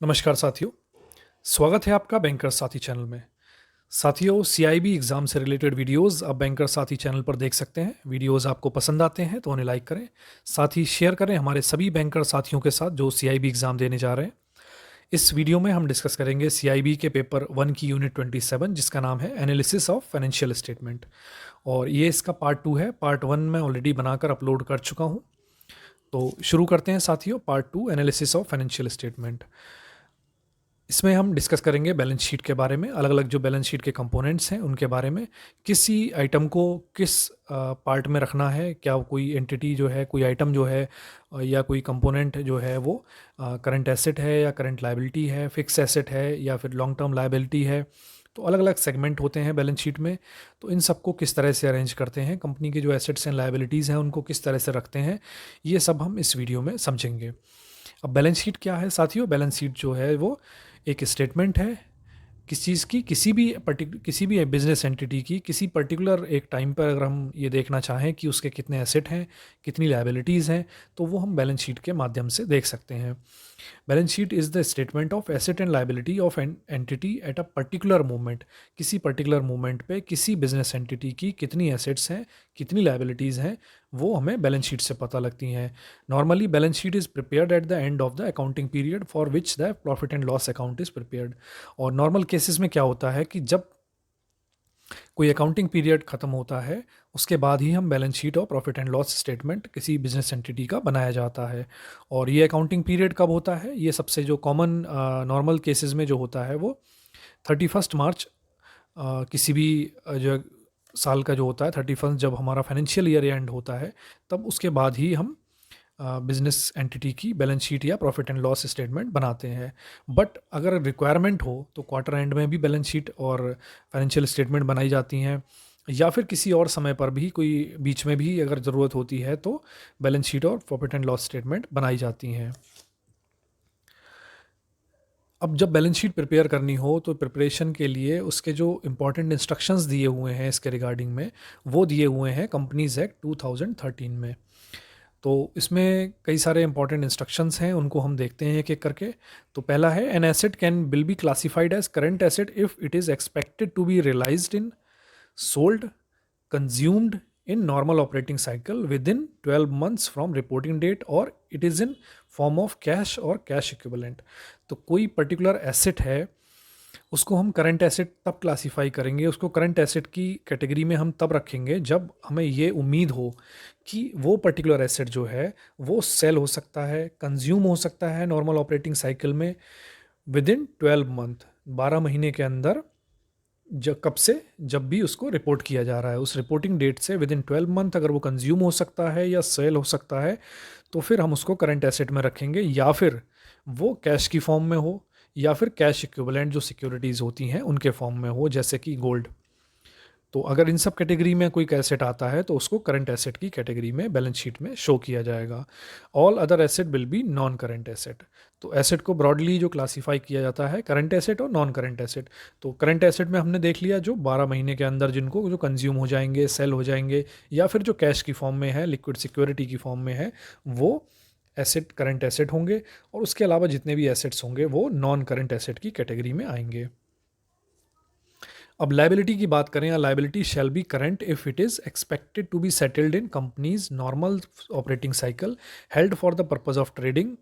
नमस्कार साथियों, स्वागत है आपका बैंकर साथी चैनल में। साथियों, सीआईबी एग्ज़ाम से रिलेटेड वीडियोस आप बैंकर साथी चैनल पर देख सकते हैं। वीडियोस आपको पसंद आते हैं तो उन्हें लाइक करें, साथ ही शेयर करें हमारे सभी बैंकर साथियों के साथ जो सीआईबी एग्ज़ाम देने जा रहे हैं। इस वीडियो में हम डिस्कस करेंगे सीआईबी के पेपर 1 की यूनिट 27 जिसका नाम है एनालिसिस ऑफ फाइनेंशियल स्टेटमेंट, और ये इसका पार्ट 2 है। पार्ट 1 मैं ऑलरेडी बनाकर अपलोड कर चुका हूँ। तो शुरू करते हैं साथियों, part 2 analysis of financial statement. इसमें हम डिस्कस करेंगे बैलेंस शीट के बारे में, अलग अलग जो बैलेंस शीट के कंपोनेंट्स हैं उनके बारे में, किसी आइटम को किस पार्ट में रखना है, क्या कोई एंटिटी जो है, कोई आइटम जो है या कोई कंपोनेंट जो है वो करंट एसेट है या करंट लायबिलिटी है, फिक्स एसेट है या फिर लॉन्ग टर्म लायबिलिटी है। तो अलग अलग सेगमेंट होते हैं बैलेंस शीट में, तो इन सबको किस तरह से अरेंज करते हैं, कंपनी के जो एसेट्स एंड लायबिलिटीज़ हैं उनको किस तरह से रखते हैं, ये सब हम इस वीडियो में समझेंगे। अब बैलेंस शीट क्या है साथियों? बैलेंस शीट जो है वो एक स्टेटमेंट है किस चीज़ की, किसी भी बिजनेस एंटिटी की किसी पर्टिकुलर एक टाइम पर अगर हम ये देखना चाहें कि उसके कितने एसेट हैं, कितनी लायबिलिटीज़ हैं, तो वो हम बैलेंस शीट के माध्यम से देख सकते हैं। Balance sheet is the statement of asset and liability of an entity at a particular moment. किसी पर्टिकुलर मोमेंट पे किसी बिजनेस एंटिटी की कितनी एसेट्स हैं, कितनी लायबिलिटीज़ हैं, वो हमें बैलेंस शीट से पता लगती हैं। Normally balance sheet is prepared at the end of the accounting period for which the profit and loss account is prepared. और नॉर्मल केसेस में क्या होता है कि जब कोई अकाउंटिंग पीरियड ख़त्म होता है उसके बाद ही हम बैलेंस शीट और प्रॉफिट एंड लॉस स्टेटमेंट किसी बिजनेस एंटिटी का बनाया जाता है। और ये अकाउंटिंग पीरियड कब होता है? ये सबसे जो कॉमन नॉर्मल केसेस में जो होता है वो 31 मार्च किसी भी जो साल का जो होता है 31 जब हमारा फाइनेंशियल ईयर एंड होता है, तब उसके बाद ही हम बिजनेस एंटिटी की बैलेंस शीट या प्रॉफिट एंड लॉस स्टेटमेंट बनाते हैं। बट अगर रिक्वायरमेंट हो तो क्वार्टर एंड में भी बैलेंस शीट और फाइनेंशियल स्टेटमेंट बनाई जाती हैं, या फिर किसी और समय पर भी कोई बीच में भी अगर ज़रूरत होती है तो बैलेंस शीट और प्रॉफिट एंड लॉस स्टेटमेंट बनाई जाती हैं। अब जब बैलेंस शीट प्रिपेयर करनी हो तो प्रिपरेशन के लिए उसके जो इम्पोर्टेंट इंस्ट्रक्शंस दिए हुए हैं इसके रिगार्डिंग में, वो दिए हुए हैं कंपनीज एक्ट 2013 में। तो इसमें कई सारे इंपॉर्टेंट इंस्ट्रक्शंस हैं, उनको हम देखते हैं एक एक करके। तो पहला है, an asset can will be classified as current asset if it is expected to be realised in, sold, consumed in normal operating cycle within 12 months from reporting date or it is in form of cash or cash equivalent। तो कोई particular asset है उसको हम current asset तब classify करेंगे, उसको current asset की category में हम तब रखेंगे जब हमें ये उम्मीद हो कि वो पर्टिकुलर एसेट जो है वो सेल हो सकता है, कंज्यूम हो सकता है नॉर्मल ऑपरेटिंग साइकिल में विद इन 12 मंथ, 12 महीने के अंदर। जब कब से? जब भी उसको रिपोर्ट किया जा रहा है उस रिपोर्टिंग डेट से विद इन 12 मंथ अगर वो कंज्यूम हो सकता है या सेल हो सकता है तो फिर हम उसको करंट एसेट में रखेंगे, या फिर वो कैश की फॉर्म में हो या फिर कैश इक्विवेलेंट जो सिक्योरिटीज़ होती हैं उनके फॉर्म में हो, जैसे कि गोल्ड। तो अगर इन सब कैटेगरी में कोई एसेट आता है तो उसको करंट एसेट की कैटेगरी में बैलेंस शीट में शो किया जाएगा। All other asset will be non current asset. तो एसेट को ब्रॉडली जो क्लासीफाई किया जाता है करंट एसेट और नॉन करंट एसेट। तो करंट एसेट में हमने देख लिया जो 12 महीने के अंदर जिनको जो कंज्यूम हो जाएंगे, सेल हो जाएंगे, या फिर जो कैश की फॉर्म में है, लिक्विड सिक्योरिटी की फॉर्म में है, वो एसेट करंट एसेट होंगे। और उसके अलावा जितने भी एसेट्स होंगे वो नॉन करंट एसेट की कैटेगरी में आएंगे। अब लाइबिलिटी की बात करें, liability shall be current if it is expected to be settled in company's normal operating cycle held for the purpose of trading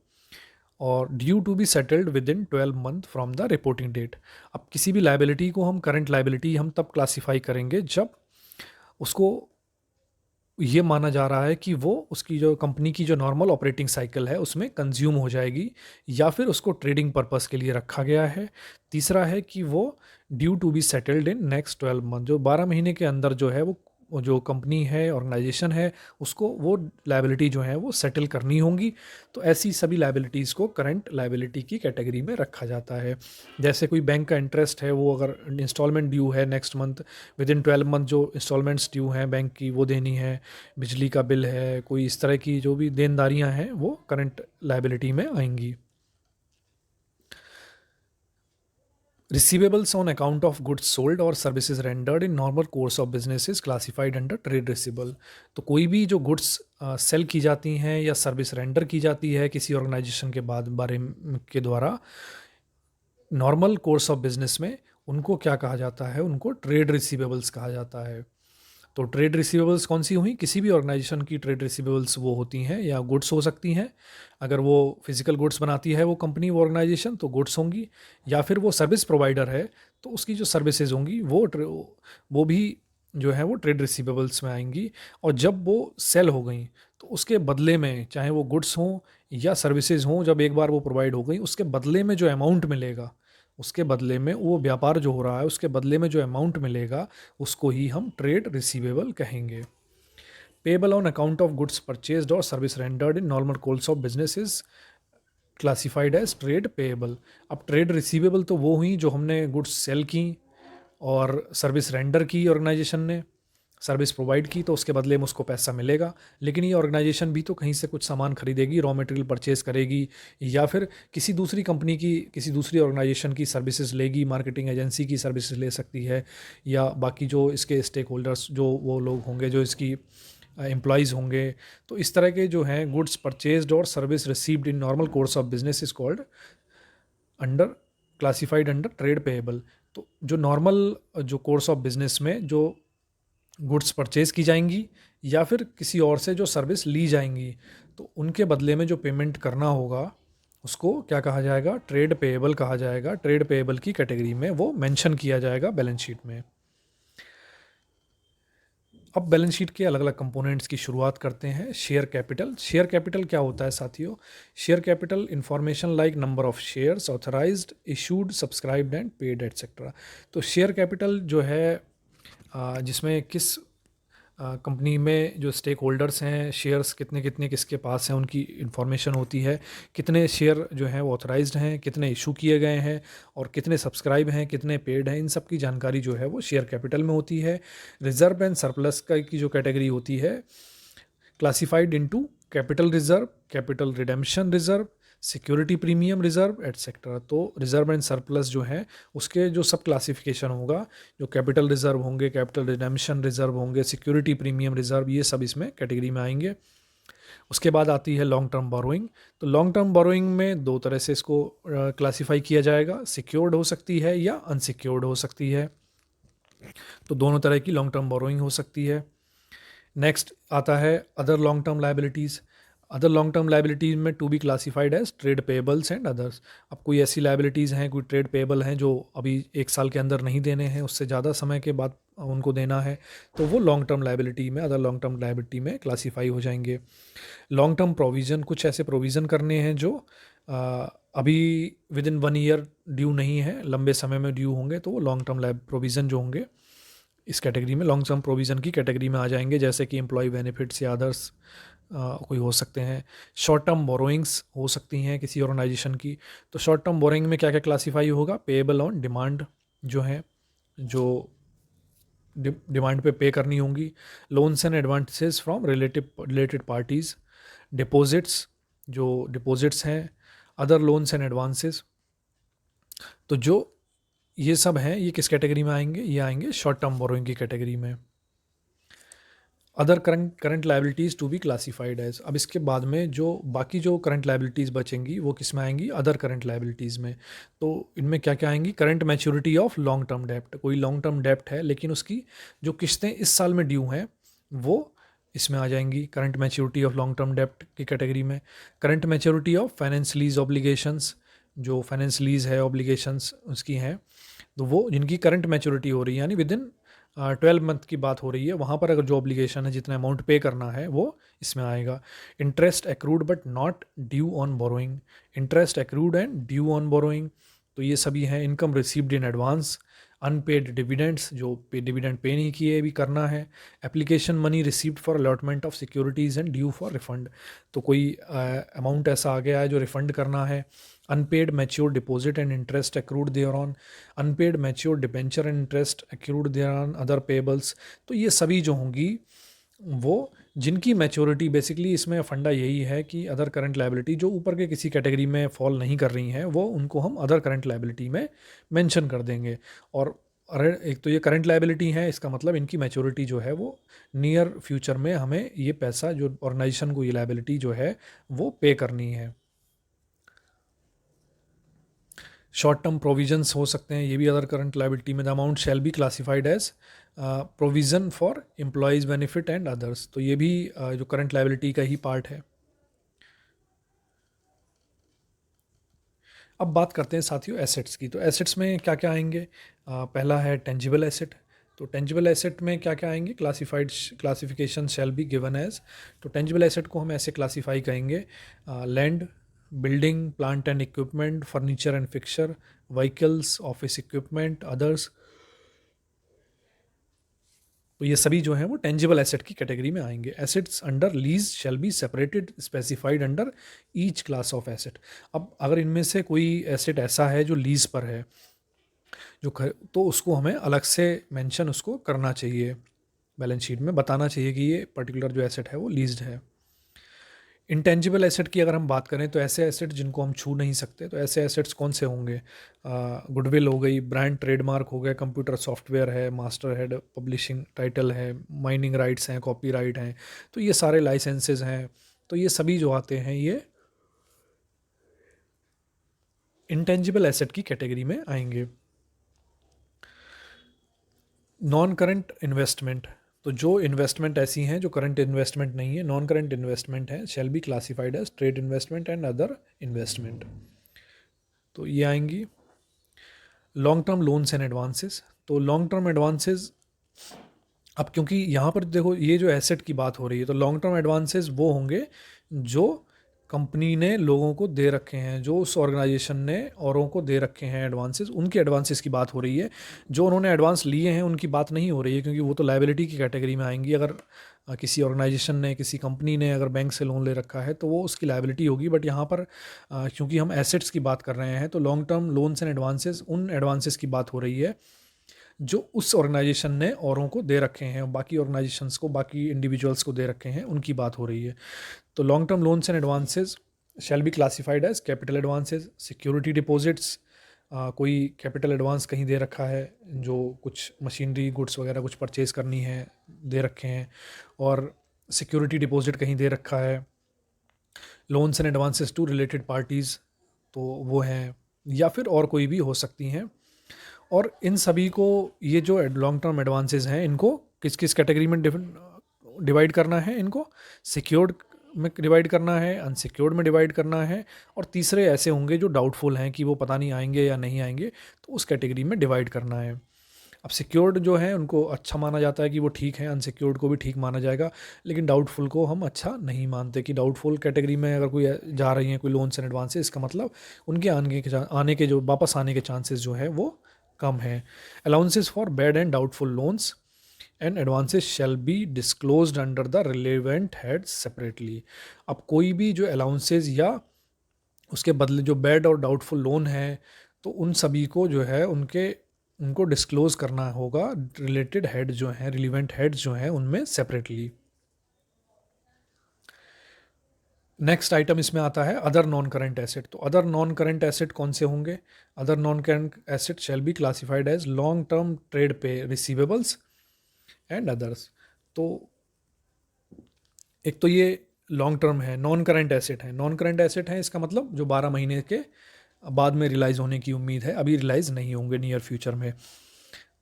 और due to be settled within 12 month from the reporting date. अब किसी भी liability को हम current liability हम तब classify करेंगे जब उसको ये माना जा रहा है कि वो उसकी जो कंपनी की जो नॉर्मल ऑपरेटिंग साइकिल है उसमें कंज्यूम हो जाएगी, या फिर उसको ट्रेडिंग पर्पस के लिए रखा गया है। तीसरा है कि वो due to be settled in next 12 month, जो 12 महीने के अंदर जो है वो जो कंपनी है, ऑर्गेनाइजेशन है, उसको वो लायबिलिटी जो है वो सेटल करनी होंगी। तो ऐसी सभी लायबिलिटीज़ को करंट लायबिलिटी की कैटेगरी में रखा जाता है। जैसे कोई बैंक का इंटरेस्ट है, वो अगर इंस्टॉलमेंट ड्यू है next month, with in 12 month जो इंस्टॉलमेंट्स ड्यू हैं बैंक की वो देनी है, बिजली का बिल है, कोई इस तरह की जो भी देनदारियां हैं वो करंट लायबिलिटी में आएंगी। Receivables on account of goods sold और services rendered in normal course of business is classified under trade receivable। तो कोई भी जो गुड्स सेल की जाती हैं या सर्विस रेंडर की जाती है किसी ऑर्गेनाइजेशन के बाद के द्वारा, नॉर्मल कोर्स ऑफ बिजनेस में उनको क्या कहा जाता है, उनको ट्रेड रिसीवेबल्स कहा जाता है। तो ट्रेड रिसीवेबल्स कौन सी हुई, किसी भी ऑर्गेनाइजेशन की ट्रेड रिसीवेबल्स वो होती हैं, या गुड्स हो सकती हैं। अगर वो फिजिकल गुड्स बनाती है वो कंपनी, वो ऑर्गेनाइजेशन, तो गुड्स होंगी। या फिर वो सर्विस प्रोवाइडर है तो उसकी जो सर्विसेज होंगी वो भी जो है वो ट्रेड रिसीवेबल्स में आएंगी। और जब वो सेल हो गई तो उसके बदले में, चाहे वो गुड्स हों या सर्विसेज हों, जब एक बार वो प्रोवाइड हो गई उसके बदले में जो अमाउंट मिलेगा, उसके बदले में वो व्यापार जो हो रहा है उसके बदले में जो अमाउंट मिलेगा उसको ही हम ट्रेड रिसीवेबल कहेंगे। Payable on account of goods purchased और service rendered in normal course of business is classified as trade payable. अब ट्रेड रिसीवेबल तो वो हुई जो हमने गुड्स सेल की और सर्विस रेंडर की, ऑर्गेनाइजेशन ने सर्विस प्रोवाइड की तो उसके बदले में उसको पैसा मिलेगा। लेकिन ये ऑर्गेनाइजेशन भी तो कहीं से कुछ सामान खरीदेगी, रॉ मटेरियल परचेज करेगी, या फिर किसी दूसरी कंपनी की, किसी दूसरी ऑर्गेनाइजेशन की सर्विसेज लेगी, मार्केटिंग एजेंसी की सर्विसेज ले सकती है, या बाकी जो इसके स्टेक होल्डर्स जो वो लोग होंगे जो इसकी एम्प्लॉयज़ होंगे। तो इस तरह के जो हैं गुड्स परचेज्ड और service received in normal course of business is called under classified under trade payable. तो जो नॉर्मल जो कोर्स ऑफ बिजनेस में जो गुड्स परचेज़ की जाएंगी या फिर किसी और से जो सर्विस ली जाएंगी, तो उनके बदले में जो पेमेंट करना होगा उसको क्या कहा जाएगा, ट्रेड पेएबल कहा जाएगा। ट्रेड पेएबल की कैटेगरी में वो मेंशन किया जाएगा बैलेंस शीट में। अब बैलेंस शीट के अलग अलग कंपोनेंट्स की शुरुआत करते हैं। Share capital. शेयर कैपिटल क्या होता है साथियों? Share capital information like number of shares authorised, issued, subscribed and paid etcetera. तो शेयर कैपिटल जो है जिसमें किस कंपनी में जो स्टेक होल्डर्स हैं, शेयर्स कितने कितने किसके पास हैं उनकी इन्फॉर्मेशन होती है, कितने शेयर जो हैं वो ऑथराइज्ड हैं, कितने इशू किए गए हैं और कितने सब्सक्राइब हैं, कितने पेड हैं, इन सब की जानकारी जो है वो शेयर कैपिटल में होती है। रिजर्व एंड सरप्लस का की जो कैटेगरी होती है, classified into capital reserve, capital redemption reserve, security premium reserve etcetera. तो रिजर्व एंड सरप्लस जो है उसके जो सब क्लासिफिकेशन होगा, जो कैपिटल रिजर्व होंगे, कैपिटल रिडेम्पशन रिजर्व होंगे, सिक्योरिटी प्रीमियम रिजर्व, ये सब इसमें कैटेगरी में आएंगे। उसके बाद आती है लॉन्ग टर्म बोरोइंग। तो लॉन्ग टर्म बोरोइंग में दो तरह से इसको क्लासीफाई किया जाएगा, सिक्योर्ड हो सकती है या अनसिक्योर्ड हो सकती है। तो दोनों तरह की लॉन्ग टर्म बोरोइंग हो सकती है। नेक्स्ट आता है other long term liabilities. Other long term liabilities में to be classified as trade payables and others. अब कोई ऐसी लाइबिलिटीज़ हैं, कोई ट्रेड पेएबल हैं जो अभी एक साल के अंदर नहीं देने हैं, उससे ज़्यादा समय के बाद उनको देना है, तो वो लॉन्ग टर्म लाइबिलिटी में, अदर लॉन्ग टर्म लाइबिलिटी में क्लासीफाई हो जाएंगे। लॉन्ग टर्म प्रोविज़न, कुछ ऐसे प्रोविज़न करने हैं जो अभी विद इन 1 ईयर ड्यू नहीं है, लंबे समय में ड्यू होंगे, तो वो लॉन्ग टर्म प्रोविज़न जो होंगे इस कैटेगरी में, लॉन्ग टर्म प्रोविज़न की कैटेगरी में आ जाएंगे, जैसे कि एम्प्लॉय बेनिफिट्स या अदर्स कोई हो सकते हैं। शॉर्ट टर्म बोरोइंग्स हो सकती हैं किसी ऑर्गेनाइजेशन की। तो शॉर्ट टर्म बोरोइंग में क्या क्या क्लासीफाई होगा? पेएबल ऑन डिमांड जो है, जो डिमांड पे करनी होंगी। Loans and advances from related parties. Deposits, जो डिपॉजिट्स हैं, अदर लोन्स एंड एडवांसेस। तो जो ये सब हैं ये किस कैटेगरी में आएंगे? ये आएंगे शॉर्ट टर्म बोरोइंग की कैटेगरी में। Other current liabilities to be classified as. अब इसके बाद में जो बाकी जो करंट लाइबिलिटीज़ बचेंगी वो किस में आएंगी? अदर करंट लाइबिलिटीज़ में। तो इनमें क्या क्या आएंगी? Current maturity of long term डेप्ट। कोई लॉन्ग टर्म डेप्ट है लेकिन उसकी जो किस्तें इस साल में ड्यू हैं वो इसमें आ जाएंगी, current maturity of long term डेप्ट की कैटेगरी में। Current maturity of finance lease obligations, जो फाइनेंस लीज है ऑब्लिगेशंस उसकी हैं, तो वो जिनकी करंट मैच्योरिटी हो रही है, यानी विद इन 12 मंथ की बात हो रही है, वहाँ पर अगर जो ऑब्लिगेशन है, जितना अमाउंट पे करना है, वो इसमें आएगा। Interest accrued but not due on borrowing. Interest accrued and due on borrowing, तो ये सभी हैं। Income received in advance. Unpaid dividends, जो डिविडेंड पे नहीं किए भी करना है। Application money received for allotment of securities and due for refund, तो कोई अमाउंट ऐसा आ गया है जो रिफंड करना है। Unpaid mature deposit and interest accrued thereon. Unpaid mature debenture and interest accrued thereon other payables. तो ये सभी जो होंगी वो जिनकी मैच्योरिटी, बेसिकली इसमें फंडा यही है कि अदर करंट लायबिलिटी जो ऊपर के किसी कैटेगरी में फॉल नहीं कर रही हैं वो उनको हम अदर करंट लायबिलिटी में मेंशन कर देंगे। और अरे एक तो ये करंट लायबिलिटी है, इसका मतलब इनकी मैच्योरिटी जो है वो नियर फ्यूचर में हमें ये पैसा, जो ऑर्गेनाइजेशन को ये लायबिलिटी जो है वो पे करनी है। शॉर्ट टर्म प्रोविजंस हो सकते हैं, ये भी अदर करंट लाइबिलिटी में। The amount shall be classified as provision for employees benefit and others, तो ये भी जो करंट लाइबिलिटी का ही पार्ट है। अब बात करते हैं साथियों एसेट्स की। तो एसेट्स में क्या क्या आएंगे? पहला है टेंजिबल एसेट। तो टेंजिबल एसेट में क्या क्या आएंगे? Classification shall be given as. तो टेंजिबल एसेट को हम ऐसे क्लासीफाई करेंगे: land, building, plant and equipment, furniture and fixture, vehicles, office equipment, others. तो ये सभी जो हैं वो टेंजिबल एसेट की कैटेगरी में आएंगे। Assets under lease shall be separated specified under each class of asset. अब अगर इनमें से कोई एसेट ऐसा है जो लीज पर है, तो उसको हमें अलग से मेंशन उसको करना चाहिए, बैलेंस शीट में बताना चाहिए कि ये पर्टिकुलर जो एसेट है वो लीज्ड है। इंटेंजिबल एसेट की अगर हम बात करें तो ऐसे एसेट जिनको हम छू नहीं सकते, तो ऐसे एसेट्स कौन से होंगे? गुडविल हो गई, ब्रांड ट्रेडमार्क हो गया, कंप्यूटर सॉफ्टवेयर है, मास्टर हेड पब्लिशिंग टाइटल है, माइनिंग राइट्स हैं, कॉपीराइट हैं, तो ये सारे लाइसेंसेज हैं। तो ये सभी जो आते हैं ये इंटेंजिबल एसेट की कैटेगरी में आएंगे। नॉन करंट इन्वेस्टमेंट, तो जो इन्वेस्टमेंट ऐसी हैं जो करंट इन्वेस्टमेंट नहीं है, नॉन करंट इन्वेस्टमेंट है, shall be classified as trade investment and other investment. तो ये आएंगी। Long term loans and advances. तो लॉन्ग टर्म एडवांसेस, अब क्योंकि यहाँ पर देखो ये जो एसेट की बात हो रही है, तो लॉन्ग टर्म एडवांसेस वो होंगे जो कंपनी ने लोगों को दे रखे हैं, जो उस ऑर्गेनाइजेशन ने औरों को दे रखे हैं एडवांसेस, उनके एडवांसेस की बात हो रही है। जो उन्होंने एडवांस लिए हैं उनकी बात नहीं हो रही है, क्योंकि वो तो लायबिलिटी की कैटेगरी में आएंगी। अगर किसी ऑर्गेनाइजेशन ने, किसी कंपनी ने अगर बैंक से लोन ले रखा है तो वो उसकी लायबिलिटी होगी। बट यहाँ पर क्योंकि हम एसेट्स की बात कर रहे हैं, तो long term loans and advances उन एडवांसेस की बात हो रही है जो उस ऑर्गेनाइजेशन ने औरों को दे रखे हैं, बाकी ऑर्गेनाइजेशंस को, बाकी इंडिविजुअल्स को दे रखे हैं, उनकी बात हो रही है। तो long term loans and advances shall be classified as capital advances, security deposits, कोई कैपिटल एडवांस कहीं दे रखा है, जो कुछ मशीनरी गुड्स वगैरह कुछ परचेज़ करनी है, दे रखे हैं, और सिक्योरिटी डिपॉजिट कहीं दे रखा है। Loans and advances to related parties, तो वो हैं, या फिर और कोई भी हो सकती हैं। और इन सभी को, ये जो लॉन्ग टर्म एडवांसेस हैं, इनको किस किस कैटेगरी में डिवाइड करना है? इनको सिक्योर्ड में डिवाइड करना है, अनसिक्योर्ड में डिवाइड करना है, और तीसरे ऐसे होंगे जो डाउटफुल हैं कि वो पता नहीं आएंगे या नहीं आएंगे, तो उस कैटेगरी में डिवाइड करना है। अब सिक्योर्ड जो है उनको अच्छा माना जाता है कि वो ठीक है, अनसिक्योर्ड को भी ठीक माना जाएगा, लेकिन डाउटफुल को हम अच्छा नहीं मानते कि डाउटफुल कैटेगरी में अगर कोई जा रही है कोई लोन्स एंड एडवांसेस, इसका मतलब उनके आने के जो वापस आने के चांसेस जो है वो कम है। Allowances for bad and doubtful loans and advances shall be disclosed under the relevant head separately. अब कोई भी जो अलाउंसेस या उसके बदले जो बैड और डाउटफुल लोन है, तो उन सभी को जो है उनको डिस्क्लोज करना होगा रिलेटेड हेड जो हैं, रिलेवेंट हेड्स जो हैं, उनमें सेपरेटली। नेक्स्ट आइटम इसमें आता है अदर नॉन करंट एसेट। तो अदर नॉन करंट एसेट कौन से होंगे? Other non current asset shall be classified as long term trade पे रिसीवेबल्स एंड अदर्स। तो एक तो ये लॉन्ग टर्म है, नॉन करंट एसेट है। नॉन करंट एसेट है, इसका मतलब जो 12 महीने के बाद में रिलाइज़ होने की उम्मीद है, अभी रिलाइज़ नहीं होंगे नियर फ्यूचर में।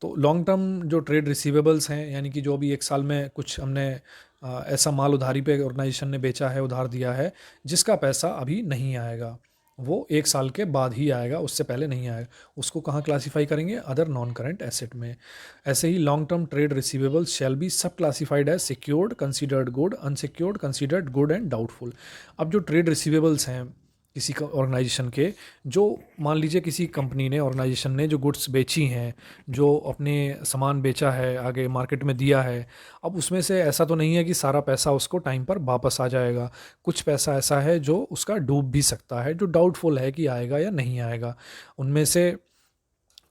तो लॉन्ग टर्म जो ट्रेड रिसीवेबल्स हैं, यानी कि जो अभी एक साल में कुछ हमने ऐसा माल उधारी पे ऑर्गेनाइजेशन ने बेचा है, उधार दिया है, जिसका पैसा अभी नहीं आएगा, वो एक साल के बाद ही आएगा, उससे पहले नहीं आएगा, उसको कहाँ क्लासीफाई करेंगे? अदर नॉन करंट एसेट में। ऐसे ही long term trade receivables shall be sub classified as secured, considered good, unsecured, considered good and doubtful. अब जो ट्रेड रिसीवेबल्स हैं किसी का ऑर्गेनाइजेशन के, जो मान लीजिए किसी कंपनी ने, ऑर्गेनाइजेशन ने जो गुड्स बेची हैं, जो अपने सामान बेचा है, आगे मार्केट में दिया है, अब उसमें से ऐसा तो नहीं है कि सारा पैसा उसको टाइम पर वापस आ जाएगा। कुछ पैसा ऐसा है जो उसका डूब भी सकता है, जो डाउटफुल है कि आएगा या नहीं आएगा। उनमें से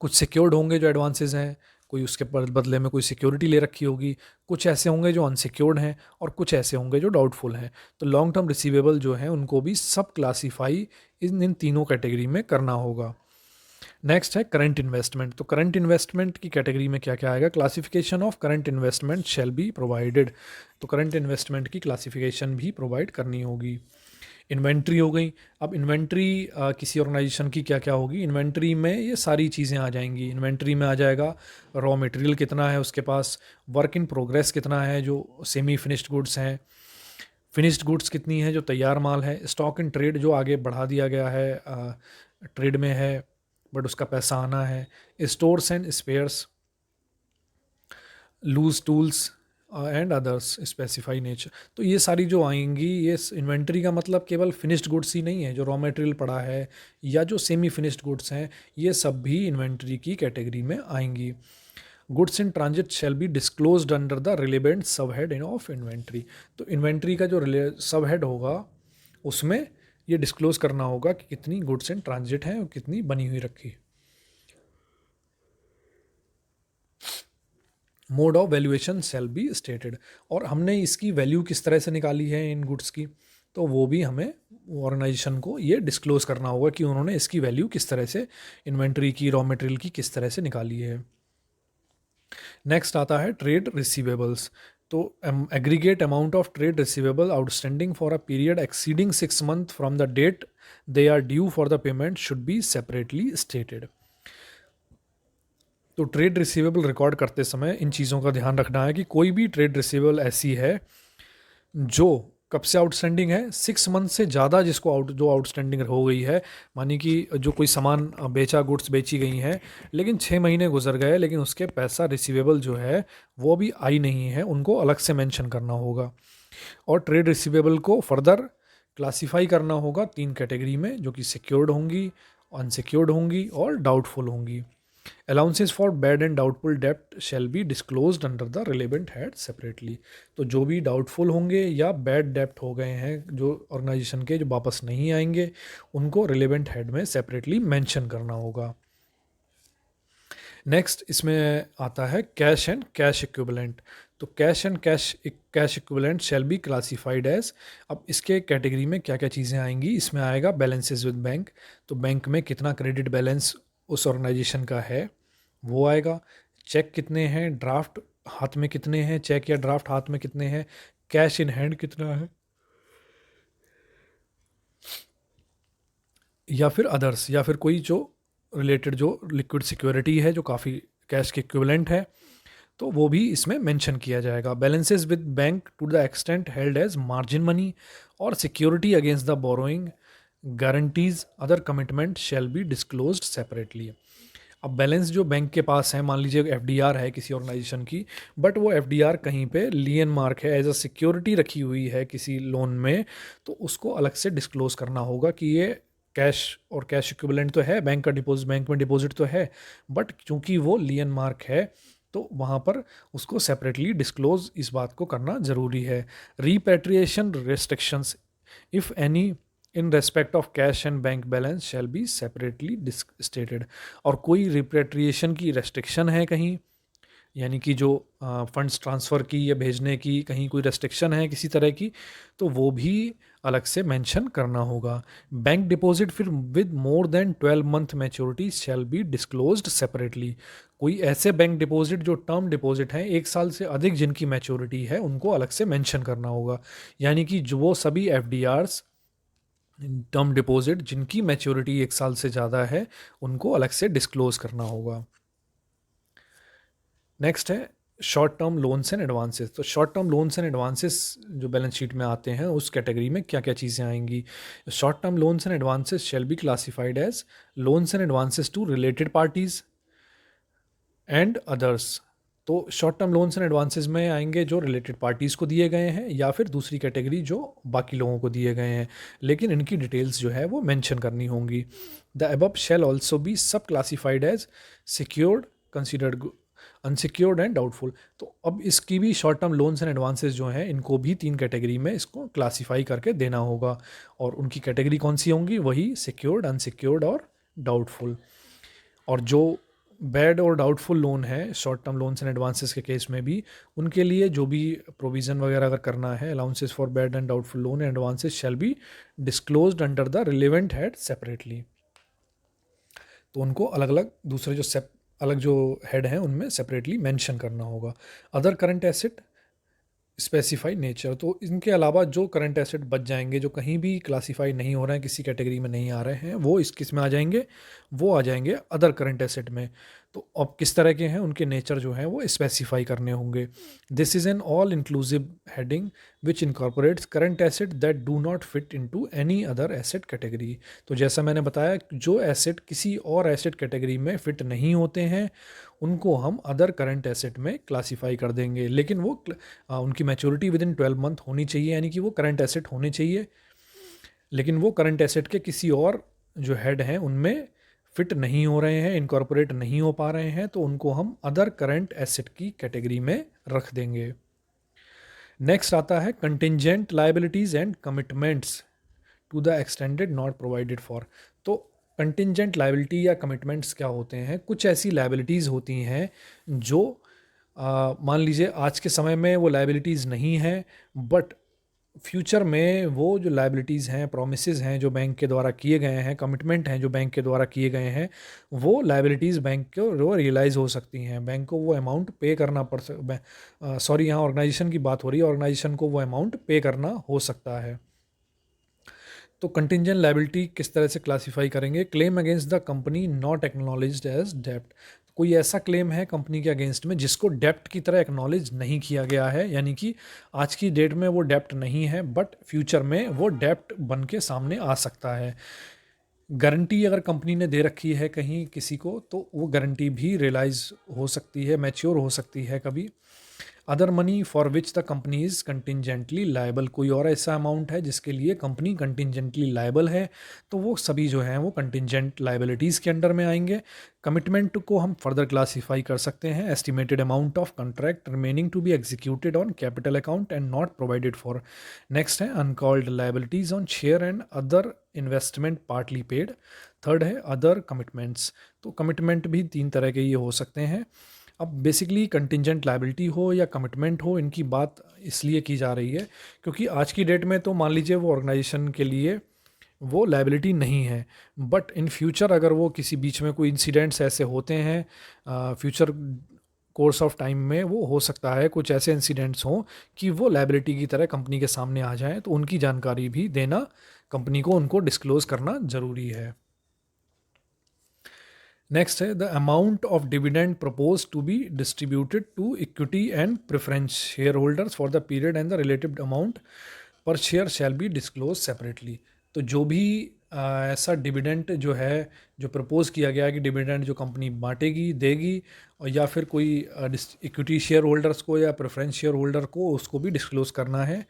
कुछ सिक्योर्ड होंगे जो एडवांसेस हैं, कोई उसके बदले में कोई सिक्योरिटी ले रखी होगी, कुछ ऐसे होंगे जो अनसिक्योर्ड हैं, और कुछ ऐसे होंगे जो डाउटफुल हैं। तो लॉन्ग टर्म रिसीवेबल जो हैं उनको भी सब क्लासीफाई इन तीनों कैटेगरी में करना होगा। नेक्स्ट है करंट इन्वेस्टमेंट। तो करंट इन्वेस्टमेंट की कैटेगरी में क्या क्या आएगा? Classification of current investment shall be provided. तो करंट इन्वेस्टमेंट की क्लासिफिकेशन भी प्रोवाइड करनी होगी। इन्वेंट्री हो गई। अब इन्वेंट्री किसी ऑर्गेनाइजेशन की क्या क्या होगी, इन्वेंट्री में ये सारी चीज़ें आ जाएंगी। इन्वेंट्री में आ जाएगा रॉ मटेरियल कितना है उसके पास, वर्क इन प्रोग्रेस कितना है जो सेमी फिनिश्ड गुड्स हैं, फिनिश्ड गुड्स कितनी है जो तैयार माल है, स्टॉक इन ट्रेड जो आगे बढ़ा दिया गया है, ट्रेड में है बट उसका पैसा आना है, stores and spares, loose tools and others specify nature. तो ये सारी जो आएंगी, ये इन्वेंट्री का मतलब केवल फिनिश्ड गुड्स ही नहीं है, जो रॉ मटेरियल पड़ा है या जो सेमी फिनिश्ड गुड्स हैं, ये सब भी इन्वेंट्री की कैटेगरी में आएंगी। Goods in transit shell be disclosed under the relevant सब हेड इन ऑफ इन्वेंट्री। तो इन्वेंट्री का जो सब हेड होगा उसमें ये डिस्क्लोज करना होगा कि कितनी गुड्स इन ट्रांजिट हैं और कितनी बनी हुई रखी। Mode of valuation shall be stated, और हमने इसकी वैल्यू किस तरह से निकाली है इन गुड्स की, तो वो भी हमें ऑर्गेनाइजेशन को ये डिस्क्लोज करना होगा कि उन्होंने इसकी वैल्यू किस तरह से, इन्वेंट्री की, रॉ मटेरियल की किस तरह से निकाली है। नेक्स्ट आता है ट्रेड रिसीवेबल्स। तो aggregate amount of trade receivable outstanding for a period exceeding 6 month from the date they are due for the payment should be separately stated. तो ट्रेड रिसीवेबल रिकॉर्ड करते समय इन चीज़ों का ध्यान रखना है कि कोई भी ट्रेड रिसीवेबल ऐसी है जो कब से आउटस्टैंडिंग है, 6 मंथ से ज़्यादा जिसको जो आउटस्टैंडिंग हो गई है, मानी कि जो कोई सामान बेचा, गुड्स बेची गई हैं लेकिन 6 महीने गुजर गए लेकिन उसके पैसा रिसीवेबल जो है वो भी आई नहीं है, उनको अलग से मेंशन करना होगा। और ट्रेड रिसीवेबल को फर्दर क्लासीफाई करना होगा 3 कैटेगरी में, जो कि सिक्योर्ड होंगी, अनसिक्योर्ड होंगी और डाउटफुल होंगी। Allowances for bad and doubtful डेप्ट shall be disclosed under the relevant head separately. तो जो भी डाउटफुल होंगे या बैड डेप्ट हो गए हैं जो ऑर्गेनाइजेशन के, जो वापस नहीं आएंगे, उनको रिलेवेंट हेड में सेपरेटली मेंशन करना होगा। नेक्स्ट इसमें आता है कैश एंड कैश इक्विवेलेंट। तो cash and cash equivalent shall be classified as. अब इसके कैटेगरी में क्या क्या चीज़ें आएंगी, इसमें आएगा बैलेंसेस विद बैंक। तो बैंक में कितना क्रेडिट बैलेंस उस ऑर्गेनाइजेशन का है वो आएगा। चेक कितने हैं, ड्राफ्ट हाथ में कितने हैं, चेक या ड्राफ्ट हाथ में कितने हैं, कैश इन हैंड कितना है, या फिर अदर्स, या फिर कोई जो रिलेटेड जो लिक्विड सिक्योरिटी है जो काफ़ी कैश के इक्विवेलेंट है, तो वो भी इसमें मेंशन किया जाएगा। Balances with bank to the extent held as margin money और security against the borrowing guarantees other commitment shall be disclosed separately. अब बैलेंस जो बैंक के पास है, मान लीजिए एफडीआर है किसी ऑर्गेनाइजेशन की, बट वो एफडीआर कहीं पे लियन मार्क है, एज अ सिक्योरिटी रखी हुई है किसी लोन में, तो उसको अलग से डिस्क्लोज करना होगा कि ये कैश और कैश इक्विवेलेंट तो है, बैंक का डिपॉजिट, बैंक में डिपॉजिट तो है, बट चूंकि वो लियन मार्क है तो वहाँ पर उसको सेपरेटली डिस्क्लोज इस बात को करना ज़रूरी है। Repatriation restrictions if any in respect of cash and bank balance shall be separately stated. और कोई रिपेट्रिएशन की रेस्ट्रिक्शन है कहीं, यानी कि जो फंड्स ट्रांसफ़र की या भेजने की कहीं कोई रेस्ट्रिक्शन है किसी तरह की, तो वो भी अलग से मेंशन करना होगा। बैंक डिपॉजिट फिर with more than 12 month maturity shell be disclosed separately. कोई ऐसे बैंक डिपॉजिट जो टर्म डिपॉजिट हैं, 1 साल से अधिक जिनकी मैच्योरिटी है, उनको अलग से मेंशन करना होगा। यानी कि जो वो सभी एफडीआर्स, टर्म डिपॉजिट जिनकी मैच्योरिटी 1 साल से ज़्यादा है, उनको अलग से डिस्क्लोज करना होगा। नेक्स्ट है short term loans and advances. तो short term loans and advances जो बैलेंस शीट में आते हैं उस कैटेगरी में क्या क्या चीज़ें आएंगी। Short term loans and advances shall be classified as loans and advances to related parties and others. तो short term loans and advances में आएंगे जो रिलेटेड पार्टीज़ को दिए गए हैं, या फिर दूसरी कैटेगरी जो बाकी लोगों को दिए गए हैं, लेकिन इनकी डिटेल्स जो है वो मेंशन करनी होंगी। The above shall also be sub classified as secured, considered unsecured and doubtful. तो अब इसकी भी short term loans and advances जो हैं, इनको भी 3 कैटेगरी में इसको क्लासीफाई करके देना होगा, और उनकी कैटेगरी कौन सी होंगी, वही सिक्योर्ड, अनसिक्योर्ड और डाउटफुल। और जो बैड और डाउटफुल लोन है short term loans and advances के केस में भी, उनके लिए जो भी प्रोविज़न वगैरह अगर करना है, allowances for bad and doubtful loan and advances shall be disclosed under the relevant head separately. तो उनको अलग अलग दूसरे जो अलग जो हेड हैं उनमें सेपरेटली मेंशन करना होगा। Other current asset specify nature. तो इनके अलावा जो करंट एसेट बच जाएंगे, जो कहीं भी क्लासीफाई नहीं हो रहे हैं, किसी कैटेगरी में नहीं आ रहे हैं, वो इस किस में आ जाएंगे, वो आ जाएंगे अदर करंट एसेट में। तो अब किस तरह के हैं, उनके नेचर जो हैं वो स्पेसिफाई करने होंगे। This is an all inclusive heading which incorporates current asset that do not fit into any other asset category. तो जैसा मैंने बताया, जो एसेट किसी और एसेट कैटेगरी में फिट नहीं होते हैं उनको हम अदर करंट एसेट में क्लासीफाई कर देंगे, लेकिन वो उनकी मैच्योरिटी विद इन 12 मंथ होनी चाहिए, यानी कि वो करंट एसेट होने चाहिए, लेकिन वो करंट एसेट के किसी और जो हेड हैं उनमें फिट नहीं हो रहे हैं, इनकॉर्पोरेट नहीं हो पा रहे हैं, तो उनको हम अदर करंट एसेट की कैटेगरी में रख देंगे। नेक्स्ट आता है contingent liabilities and commitments to the extended not provided for. तो कंटिंजेंट लायबिलिटी या कमिटमेंट्स क्या होते हैं? कुछ ऐसी लायबिलिटीज़ होती हैं जो मान लीजिए आज के समय में वो लायबिलिटीज़ नहीं हैं, बट फ्यूचर में वो जो लायबिलिटीज़ हैं, प्रोमिसेस हैं जो बैंक के द्वारा किए गए हैं, कमिटमेंट हैं जो बैंक के द्वारा किए गए हैं, वो लायबिलिटीज़ बैंक को रियलाइज़ हो सकती हैं। बैंक को वो अमाउंट पे करना पड़ सॉरी, यहाँ ऑर्गेनाइजेशन की बात हो रही है, ऑर्गेनाइजेशन को वो अमाउंट पे करना हो सकता है। तो कंटिंजेंट लायबिलिटी किस तरह से क्लासीफाई करेंगे? Claim against the company not acknowledged as डेप्ट। कोई ऐसा क्लेम है कंपनी के अगेंस्ट में जिसको डेप्ट की तरह एक्नॉलेज नहीं किया गया है, यानी कि आज की डेट में वो डेप्ट नहीं है, बट फ्यूचर में वो डेप्ट बन के सामने आ सकता है। गारंटी अगर कंपनी ने दे रखी है कहीं किसी को, तो वो गारंटी भी रियलाइज हो सकती है, मैच्योर हो सकती है कभी। Other money for which the company is contingently liable, कोई और ऐसा अमाउंट है जिसके लिए कंपनी कंटिंजेंटली लायबल है, तो वो सभी जो हैं वो कंटिंजेंट लायबिलिटीज़ के अंडर में आएंगे। कमिटमेंट को हम फर्दर क्लासीफाई कर सकते हैं, estimated amount of contract remaining to be executed on capital account and not provided for. Next है uncalled liabilities on share and other investment partly paid. Third है अदर कमिटमेंट्स। तो commitment भी तीन तरह के ये हो सकते हैं। अब बेसिकली कंटिंजेंट लायबिलिटी हो या कमिटमेंट हो, इनकी बात इसलिए की जा रही है क्योंकि आज की डेट में तो मान लीजिए वो ऑर्गेनाइजेशन के लिए वो लायबिलिटी नहीं है, बट इन फ्यूचर अगर वो किसी बीच में कोई इंसिडेंट्स ऐसे होते हैं, फ्यूचर कोर्स ऑफ टाइम में वो हो सकता है कुछ ऐसे इंसिडेंट्स हों कि वो लायबिलिटी की तरह कंपनी के सामने आ जाएं, तो उनकी जानकारी भी देना कंपनी को, उनको डिस्क्लोज करना ज़रूरी है। नेक्स्ट है the amount of dividend propose to be distributed to equity and preference share holders for the period and the relative amount per share shall be disclose separately. तो जो भी ऐसा डिविडेंड जो है, जो प्रपोज किया गया है कि डिविडेंड जो कंपनी बांटेगी, देगी, और या फिर कोई इक्विटी शेयर होल्डर्स को या प्रेफरेंस शेयर होल्डर को, उसको भी डिस्क्लोज करना है।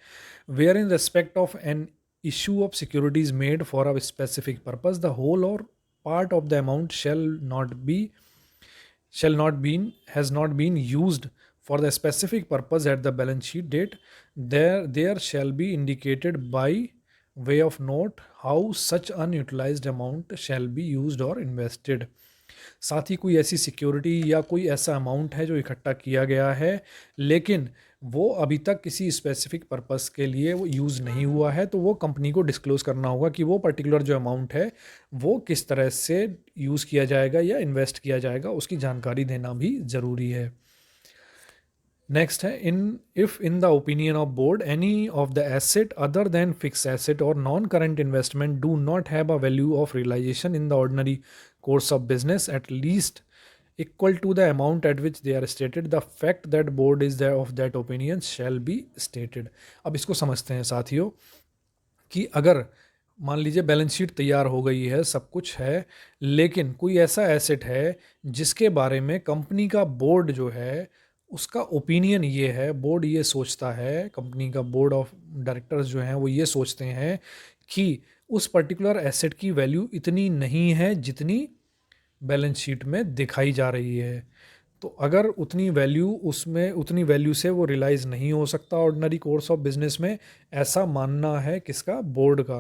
Where in respect of an issue of securities made for a specific purpose, the whole or part of the amount has not been used for the specific purpose at the balance sheet date, there shall be indicated by way of note how such unutilized amount shall be used or invested। साथ ही कोई ऐसी security या कोई ऐसा amount है जो इकट्ठा किया गया है, लेकिन वो अभी तक किसी स्पेसिफिक पर्पस के लिए वो यूज़ नहीं हुआ है, तो वो कंपनी को डिस्क्लोज़ करना होगा कि वो पर्टिकुलर जो अमाउंट है वो किस तरह से यूज़ किया जाएगा या इन्वेस्ट किया जाएगा, उसकी जानकारी देना भी ज़रूरी है। नेक्स्ट है if in the opinion of board any of the asset other than fix asset और non current investment do not have a value of realisation in the ordinary course of business at least equal to the amount at which they are stated, the fact that board is there of that opinion shall be stated। अब इसको समझते हैं साथियों कि अगर मान लीजिए balance sheet तैयार हो गई है, सब कुछ है, लेकिन कोई ऐसा एसेट है जिसके बारे में कंपनी का बोर्ड जो है उसका ओपिनियन ये है, बोर्ड ये सोचता है, कंपनी का बोर्ड ऑफ डायरेक्टर्स जो हैं वो ये सोचते हैं कि उस पर्टिकुलर एसेट की वैल्यू इतनी नहीं है जितनी बैलेंस शीट में दिखाई जा रही है। तो अगर उतनी वैल्यू से वो रियलाइज़ नहीं हो सकता ऑर्डिनरी कोर्स ऑफ बिजनेस में, ऐसा मानना है किसका? बोर्ड का।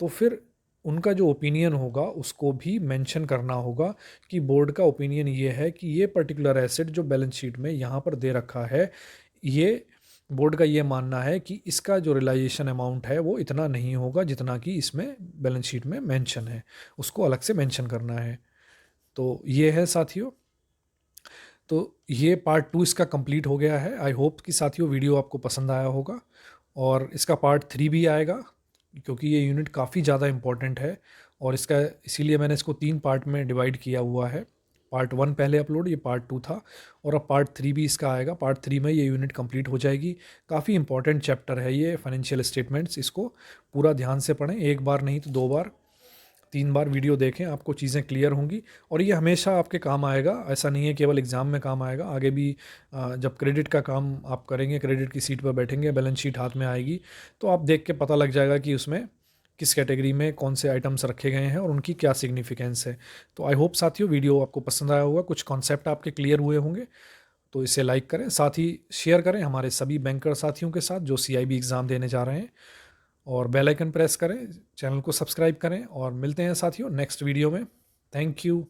तो फिर उनका जो ओपिनियन होगा उसको भी मेंशन करना होगा कि बोर्ड का ओपिनियन ये है कि ये पर्टिकुलर एसेट जो बैलेंस शीट में यहाँ पर दे रखा है, ये बोर्ड का ये मानना है कि इसका जो रियलाइजेशन अमाउंट है वो इतना नहीं होगा जितना कि इसमें बैलेंस शीट में मेंशन है, उसको अलग से मेंशन करना है। तो ये है साथियों। तो ये पार्ट 2 इसका कंप्लीट हो गया है। आई होप कि साथियों वीडियो आपको पसंद आया होगा, और इसका पार्ट 3 भी आएगा, क्योंकि ये यूनिट काफ़ी ज़्यादा इम्पोर्टेंट है। और इसका इसीलिए मैंने इसको 3 पार्ट में डिवाइड किया हुआ है। पार्ट 1 पहले अपलोड, ये पार्ट 2 था, और अब पार्ट 3 भी इसका आएगा। पार्ट 3 में ये यूनिट कंप्लीट हो जाएगी। काफ़ी इंपॉर्टेंट चैप्टर है ये, फाइनेंशियल स्टेटमेंट्स। इसको पूरा ध्यान से पढ़ें, एक बार नहीं तो 2 बार, 3 बार वीडियो देखें, आपको चीज़ें क्लियर होंगी। और ये हमेशा आपके काम आएगा, ऐसा नहीं है केवल एग्ज़ाम में काम आएगा, आगे भी जब क्रेडिट का काम आप करेंगे, क्रेडिट की सीट पर बैठेंगे, बैलेंस शीट हाथ में आएगी, तो आप देख के पता लग जाएगा कि उसमें किस कैटेगरी में कौन से आइटम्स रखे गए हैं और उनकी क्या सिग्निफिकेंस है। तो आई होप साथियों वीडियो आपको पसंद आया होगा, कुछ कॉन्सेप्ट आपके क्लियर हुए होंगे। तो इसे लाइक करें, साथ ही शेयर करें हमारे सभी बैंकर साथियों के साथ जो CIB एग्ज़ाम देने जा रहे हैं, और बेल आइकन प्रेस करें, चैनल को सब्सक्राइब करें, और मिलते हैं साथियों नेक्स्ट वीडियो में। Thank you.